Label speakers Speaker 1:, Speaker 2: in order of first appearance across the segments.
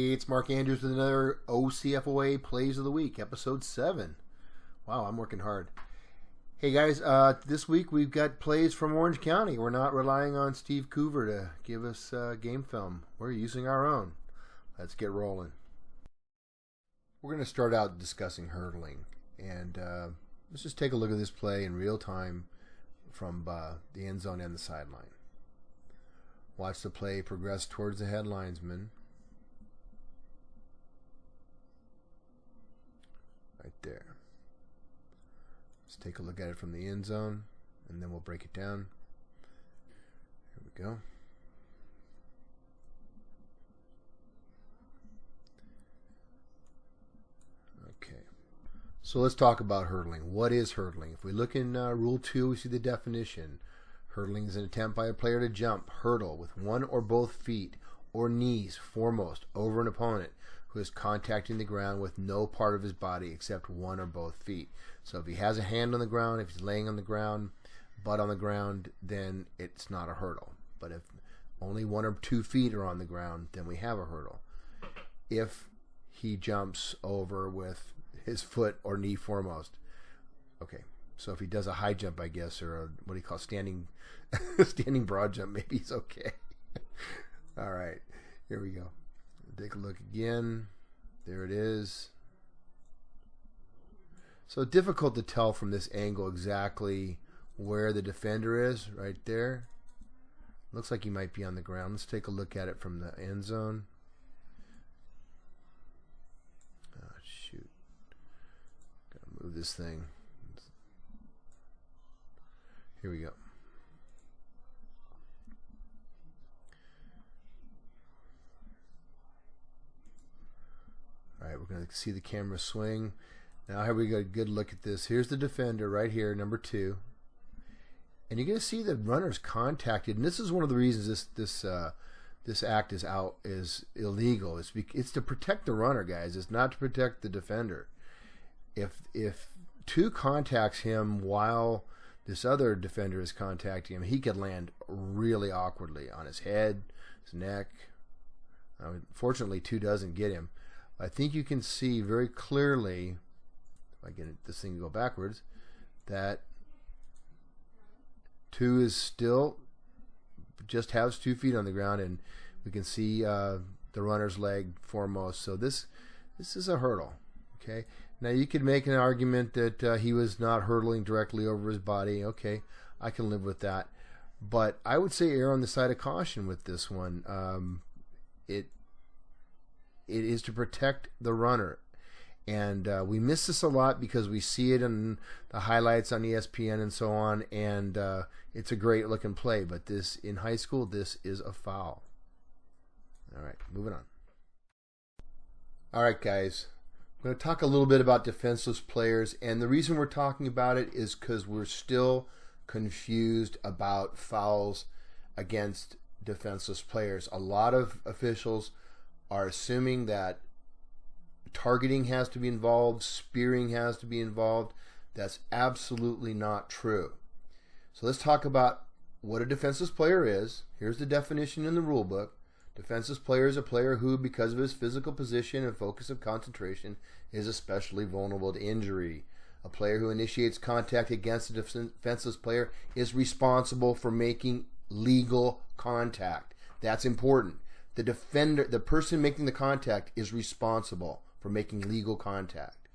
Speaker 1: Hey, it's Mark Andrews with another OCFOA Plays of the Week, Episode 7. Wow, I'm working hard. Hey guys, this week we've got plays from Orange County. We're not relying on Steve Coover to give us game film. We're using our own. Let's get rolling. We're going to start out discussing hurdling. And let's just take a look at this play in real time from the end zone and the sideline. Watch the play progress towards the head linesman. Right there. Let's take a look at it from the end zone, and then we'll break it down. Here we go. Okay. So let's talk about hurdling. What is hurdling? If we look in Rule 2, we see the definition. Hurdling is an attempt by a player to jump, hurdle with one or both feet or knees foremost over an opponent who is contacting the ground with no part of his body except one or both feet. So if he has a hand on the ground, if he's laying on the ground, butt on the ground, then it's not a hurdle. But if only 1 or 2 feet are on the ground, then we have a hurdle. If he jumps over with his foot or knee foremost. Okay, so if he does a high jump, I guess, or a, what do you call standing standing broad jump, maybe he's okay. All right, here we go. Take a look again. There it is. So difficult to tell from this angle exactly where the defender is. Right there. Looks like he might be on the ground. Let's take a look at it from the end zone. Oh, shoot. Gotta move this thing. Here we go. All right, we're going to see the camera swing. Now here we go. Good look at this. Here's the defender right here, number 2. And you're going to see the runner's contacted. And this is one of the reasons this act is illegal. It's to protect the runner, guys. It's not to protect the defender. If 2 contacts him while this other defender is contacting him, he could land really awkwardly on his head, his neck. Fortunately, 2 doesn't get him. I think you can see very clearly, if I get this thing to go backwards, that 2 is still, just has 2 feet on the ground, and we can see the runner's leg foremost. So this is a hurdle. Okay. Now you could make an argument that he was not hurdling directly over his body. Okay, I can live with that. But I would say err on the side of caution with this one. It is to protect the runner. And we miss this a lot because we see it in the highlights on ESPN and so on, and it's a great looking play. But this, in high school, this is a foul. All right, moving on. All right, guys. I'm going to talk a little bit about defenseless players, and the reason we're talking about it is because we're still confused about fouls against defenseless players. A lot of officials are assuming that targeting has to be involved, spearing has to be involved. That's absolutely not true. So let's talk about what a defenseless player is. Here's the definition in the rule book. Defenseless player is a player who, because of his physical position and focus of concentration, is especially vulnerable to injury. A player who initiates contact against a defenseless player is responsible for making legal contact. That's important. The defender, the person making the contact, is responsible for making legal contact.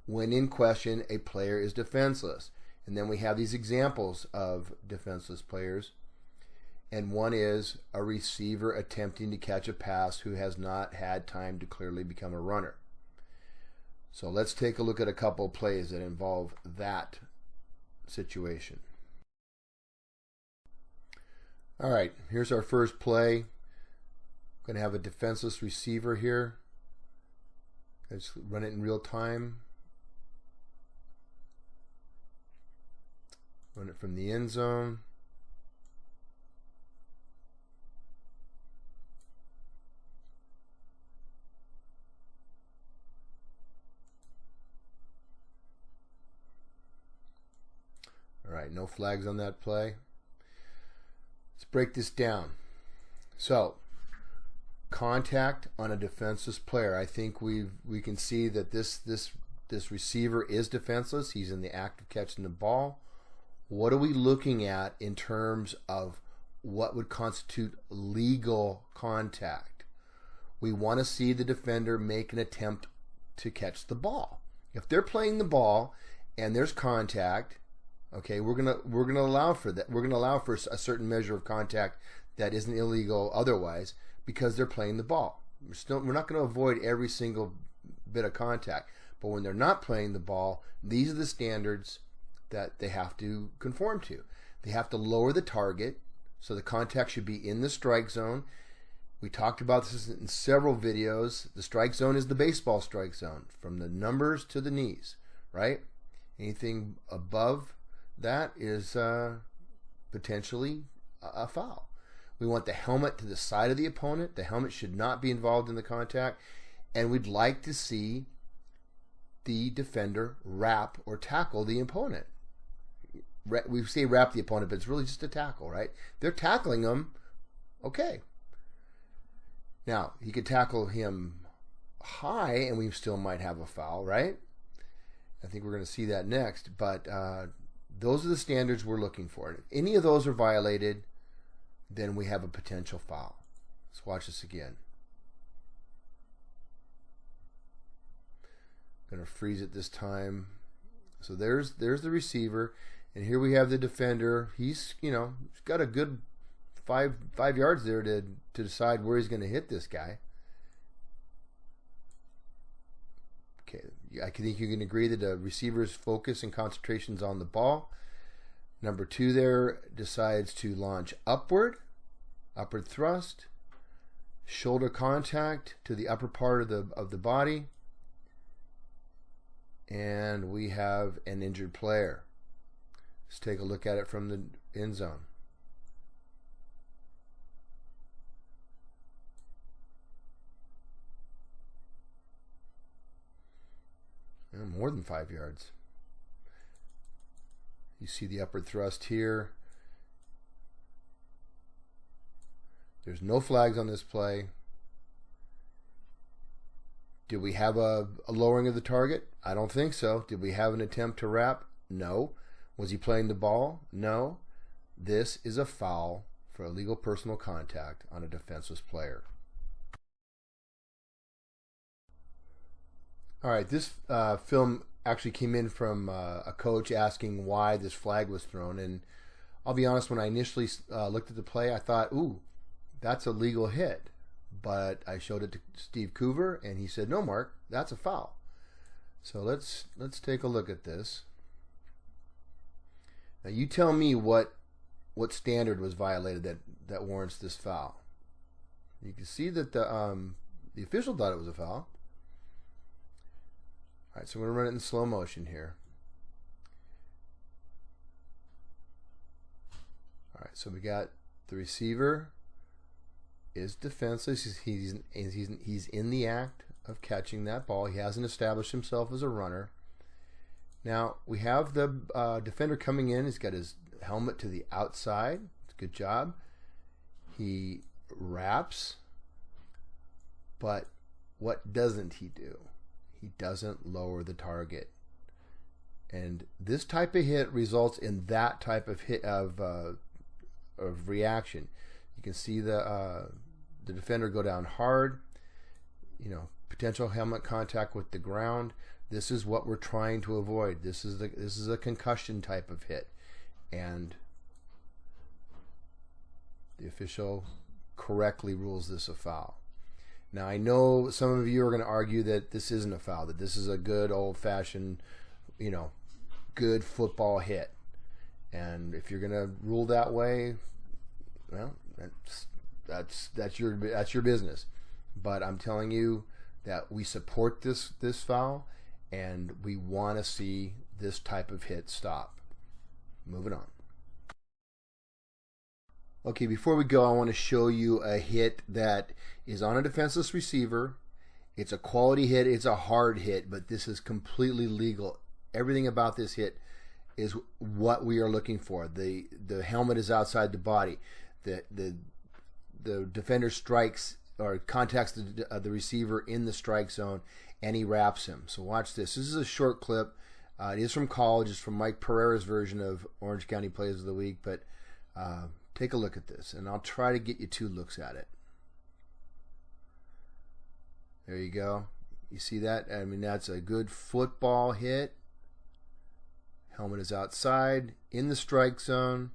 Speaker 1: When in question, a player is defenseless. And then we have these examples of defenseless players. And one is a receiver attempting to catch a pass who has not had time to clearly become a runner. So let's take a look at a couple of plays that involve that situation. All right, here's our first play. I'm going to have a defenseless receiver here. Let's run it in real time. Run it from the end zone. All right, no flags on that play. Let's break this down. So, contact on a defenseless player. I think we can see that this receiver is defenseless. He's in the act of catching the ball. What are we looking at in terms of what would constitute legal contact? We want to see the defender make an attempt to catch the ball. If they're playing the ball and there's contact, okay, we're gonna allow for that. We're gonna allow for a certain measure of contact that isn't illegal otherwise because they're playing the ball. We're not going to avoid every single bit of contact, but when they're not playing the ball, these are the standards that they have to conform to. They have to lower the target, so the contact should be in the strike zone. We talked about this in several videos. The strike zone is the baseball strike zone, from the numbers to the knees, right? Anything above that is potentially a foul. We want the helmet to the side of the opponent. The helmet should not be involved in the contact. And we'd like to see the defender wrap or tackle the opponent. We say wrap the opponent, but it's really just a tackle, right? They're tackling him, okay. Now, he could tackle him high, and we still might have a foul, right? I think we're going to see that next. But those are the standards we're looking for. If any of those are violated, then we have a potential foul. Let's watch this again. I'm going to freeze it this time. So there's the receiver, and here we have the defender. He's he's got a good five yards there to decide where he's going to hit this guy. Okay, I think you can agree that the receiver's focus and concentration is on the ball. Number 2 there decides to launch upward thrust, shoulder contact to the upper part of the body, and we have an injured player. Let's take a look at it from the end zone. More than 5 yards. You see the upward thrust here. There's no flags on this play. Did we have a lowering of the target? I don't think so. Did we have an attempt to wrap? No. Was he playing the ball? No. This is a foul for illegal personal contact on a defenseless player. All right, this film actually came in from a coach asking why this flag was thrown. And I'll be honest, when I initially looked at the play, I thought, ooh, that's a legal hit. But I showed it to Steve Coover, and he said, no, Mark, that's a foul. So let's take a look at this. Now, you tell me what standard was violated that warrants this foul. You can see that the official thought it was a foul. All right, so we're going to run it in slow motion here. All right, so we got the receiver is defenseless. He's in the act of catching that ball. He hasn't established himself as a runner. Now, we have the defender coming in. He's got his helmet to the outside. Good job. He wraps, but what doesn't he do? He doesn't lower the target. And this type of hit results in that type of hit of reaction. You can see the defender go down hard. Potential helmet contact with the ground. This is what we're trying to avoid. This is a concussion type of hit, and the official correctly rules this a foul. Now, I know some of you are going to argue that this isn't a foul, that this is a good old-fashioned, good football hit. And if you're going to rule that way, well, that's your business. But I'm telling you that we support this foul, and we want to see this type of hit stop. Moving on. Okay, before we go, I want to show you a hit that is on a defenseless receiver. It's a quality hit. It's a hard hit, but this is completely legal. Everything about this hit is what we are looking for. The helmet is outside the body. The defender strikes or contacts the receiver in the strike zone, and he wraps him. So watch this. This is a short clip. It is from college. It's from Mike Pereira's version of Orange County Plays of the Week. But take a look at this, and I'll try to get you 2 looks at it. There you go. You see that? I mean, that's a good football hit. Helmet is outside in the strike zone.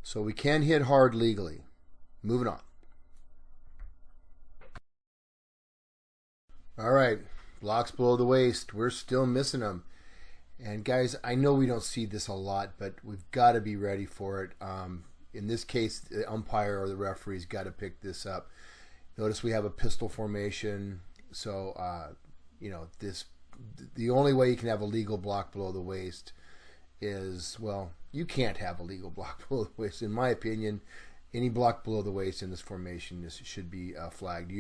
Speaker 1: So we can hit hard legally. Moving on. All right, blocks below the waist. We're still missing them. And guys, I know we don't see this a lot, but we've got to be ready for it. In this case, the umpire or the referee's got to pick this up. Notice we have a pistol formation. So, the only way you can have a legal block below the waist is, well, you can't have a legal block below the waist. In my opinion, any block below the waist in this formation should be flagged.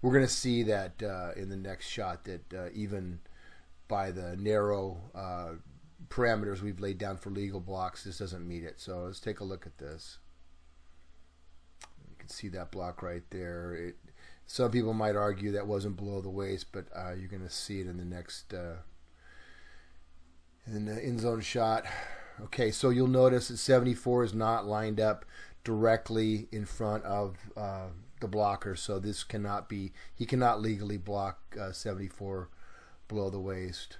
Speaker 1: We're going to see that in the next shot that even by the narrow parameters we've laid down for legal blocks, this doesn't meet it. So let's take a look at this. You can see that block right there. Some people might argue that wasn't below the waist, but you're going to see it in the next in the end zone shot. Okay, so you'll notice that 74 is not lined up directly in front of the blocker, so this cannot be, he cannot legally block 74 below the waist.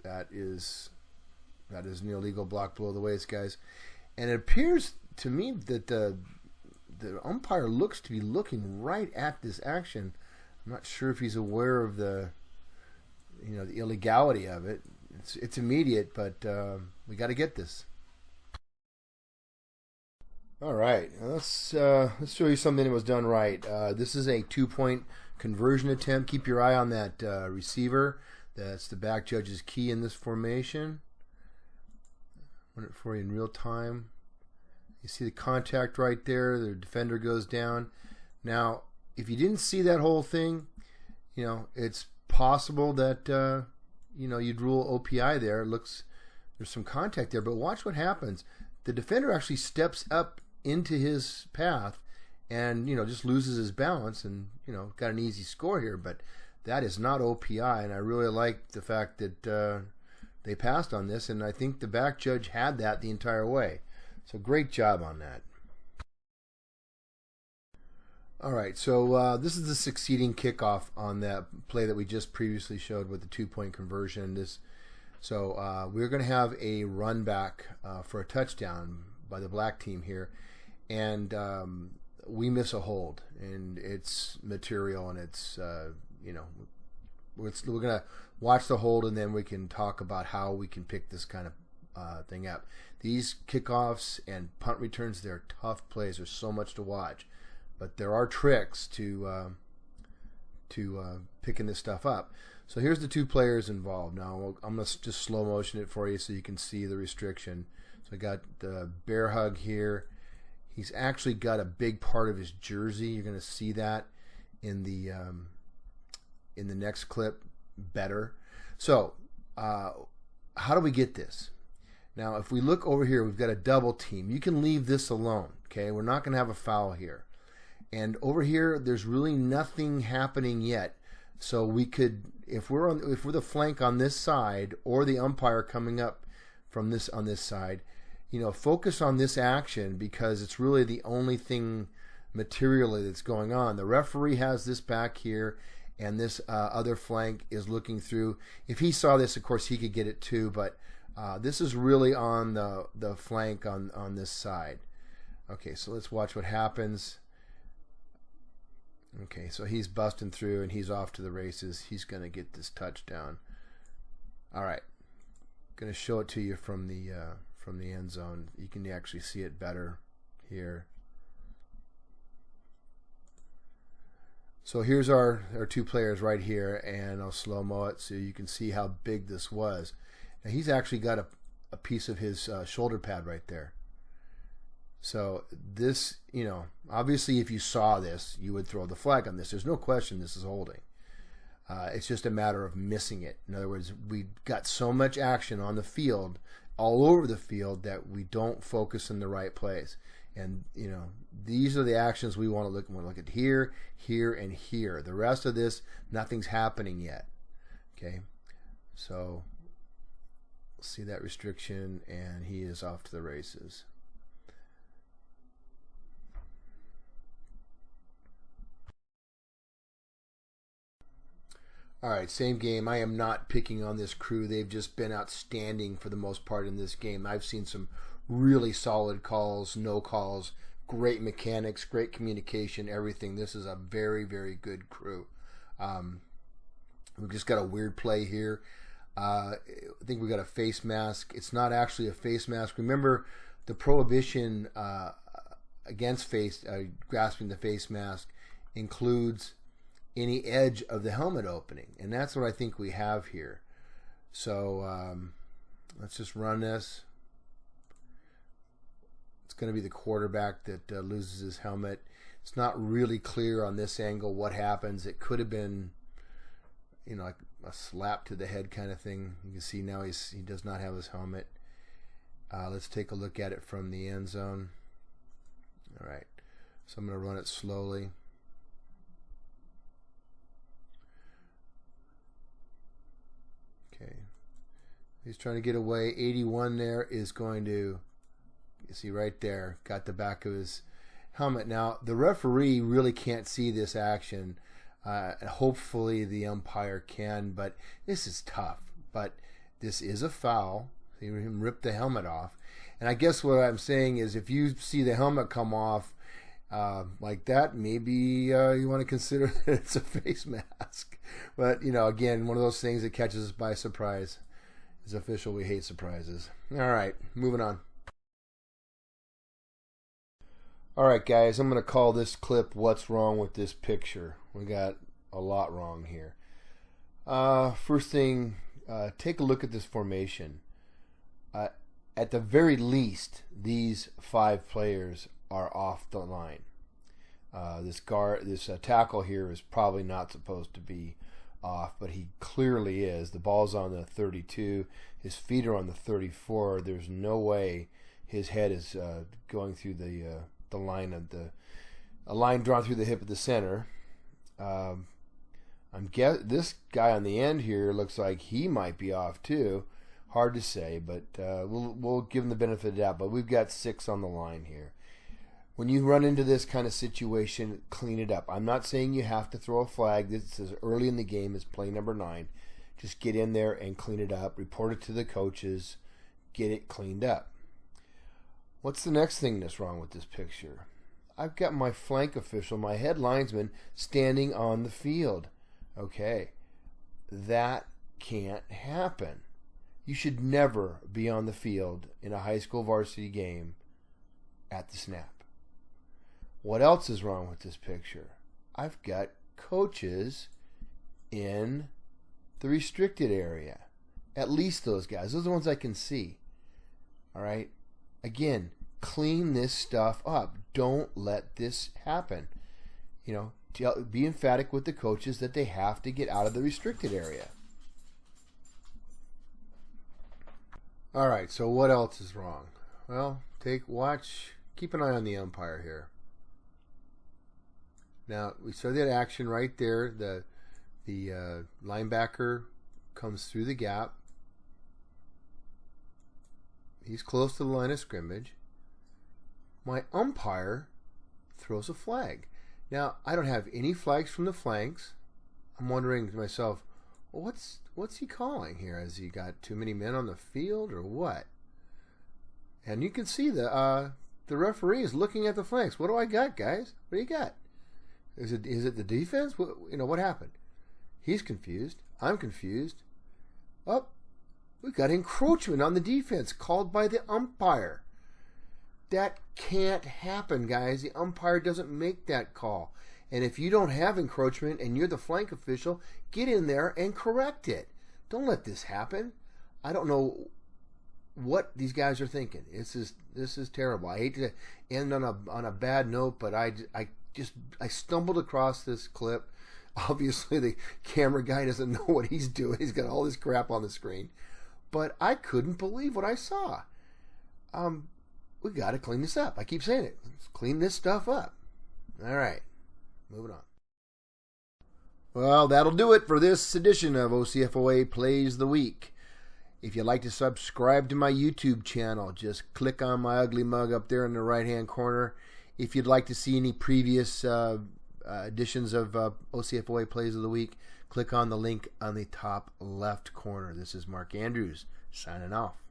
Speaker 1: That is an illegal block below the waist, guys. And it appears to me that the umpire looks to be looking right at this action. I'm not sure if he's aware of the illegality of it. It's immediate, but we got to get this. All right, let's show you something that was done right. This is a 2-point conversion attempt. Keep your eye on that receiver. That's the back judge's key in this formation. Run it for you in real time. You see the contact right there. The defender goes down. Now, if you didn't see that whole thing, it's possible that you'd rule OPI there. It looks, there's some contact there, but watch what happens. The defender actually steps up into his path and just loses his balance and got an easy score here, but that is not OPI, and I really like the fact that they passed on this, and I think the back judge had that the entire way. So great job on that. All right, so this is the succeeding kickoff on that play that we just previously showed with the 2-point conversion. So we're going to have a run back for a touchdown by the black team here, and we miss a hold, and it's material, and it's we're going to watch the hold, and then we can talk about how we can pick this kind of thing up. These kickoffs and punt returns, they're tough plays. There's so much to watch, but there are tricks to picking this stuff up. So here's the 2 players involved. Now I'm going to just slow motion it for you so you can see the restriction. So I got the bear hug here. He's actually got a big part of his jersey. You're going to see that in the next clip better. So how do we get this? Now if we look over here, we've got a double team. You can leave this alone. Okay, we're not going to have a foul here. And over here, there's really nothing happening yet. So we could, if we're the flank on this side or the umpire coming up from this on this side, focus on this action because it's really the only thing materially that's going on. The referee has this back here, and this other flank is looking through. If he saw this, of course, he could get it too, but this is really on the flank on this side. Okay, so let's watch what happens. Okay, so he's busting through and he's off to the races. He's going to get this touchdown. All right, going to show it to you from the end zone. You can actually see it better here. So here's our 2 players right here, and I'll slow-mo it so you can see how big this was. Now he's actually got a piece of his shoulder pad right there. So this, obviously if you saw this, you would throw the flag on this. There's no question this is holding. It's just a matter of missing it. In other words, we got so much action on the field, all over the field, that we don't focus in the right place. And, these are the actions we want to look. We want to look at here, here, and here. The rest of this, nothing's happening yet. Okay, so see that restriction, and he is off to the races. All right, same game. I am not picking on this crew. They've just been outstanding for the most part in this game. I've seen some really solid calls, no calls, great mechanics, great communication, everything. This is a very, very good crew. We've just got a weird play here. I think we got a face mask. It's not actually a face mask. Remember, the prohibition against grasping the face mask includes any edge of the helmet opening, and that's what I think we have here. So let's just run this. It's going to be the quarterback that loses his helmet. It's not really clear on this angle what happens. It could have been, like a slap to the head kind of thing. You can see now he does not have his helmet. Let's take a look at it from the end zone. All right, so I'm going to run it slowly. Okay, he's trying to get away. 81 there is going to, you see right there, got the back of his helmet. Now, the referee really can't see this action. Hopefully the umpire can, but this is tough. But this is a foul. See him rip the helmet off. And I guess what I'm saying is, if you see the helmet come off like that, maybe you want to consider that it's a face mask. But, again, one of those things that catches us by surprise. As official, we hate surprises. All right, moving on. All right, guys, I'm going to call this clip "What's Wrong with This Picture?" We got a lot wrong here. First thing, take a look at this formation. At the very least, these 5 players are off the line. This tackle here is probably not supposed to be off, but he clearly is. The ball's on the 32. His feet are on the 34. There's no way his head is going through the line of a line drawn through the hip of the center. This guy on the end here looks like he might be off too. Hard to say, but we'll give him the benefit of the doubt. But we've got 6 on the line here. When you run into this kind of situation, clean it up. I'm not saying you have to throw a flag. This is early in the game. It's play number 9. Just get in there and clean it up. Report it to the coaches. Get it cleaned up. What's the next thing that's wrong with this picture? I've got my flank official, my head linesman, standing on the field. Okay, that can't happen. You should never be on the field in a high school varsity game at the snap. What else is wrong with this picture? I've got coaches in the restricted area. At least those guys. Those are the ones I can see. All right? Again, clean this stuff up. Don't let this happen. Be emphatic with the coaches that they have to get out of the restricted area. All right, so what else is wrong? Well, keep an eye on the umpire here. Now, we saw that action right there. The linebacker comes through the gap. He's close to the line of scrimmage. My umpire throws a flag. Now, I don't have any flags from the flanks. I'm wondering to myself, well, what's he calling here? Has he got too many men on the field or what? And you can see the referee is looking at the flanks. What do I got, guys? What do you got? Is it the defense? What happened? He's confused. I'm confused. Oh, we got encroachment on the defense called by the umpire. That can't happen, guys. The umpire doesn't make that call. And if you don't have encroachment and you're the flank official, get in there and correct it. Don't let this happen. I don't know what these guys are thinking. This is terrible. I hate to end on a bad note, but I stumbled across this clip. Obviously, the camera guy doesn't know what he's doing. He's got all this crap on the screen. But I couldn't believe what I saw. We got to clean this up. I keep saying it. Let's clean this stuff up. All right. Moving on. Well, that'll do it for this edition of OCFOA Plays the Week. If you'd like to subscribe to my YouTube channel, just click on my ugly mug up there in the right-hand corner. If you'd like to see any previous editions of OCFOA Plays of the Week, click on the link on the top left corner. This is Mark Andrews signing off.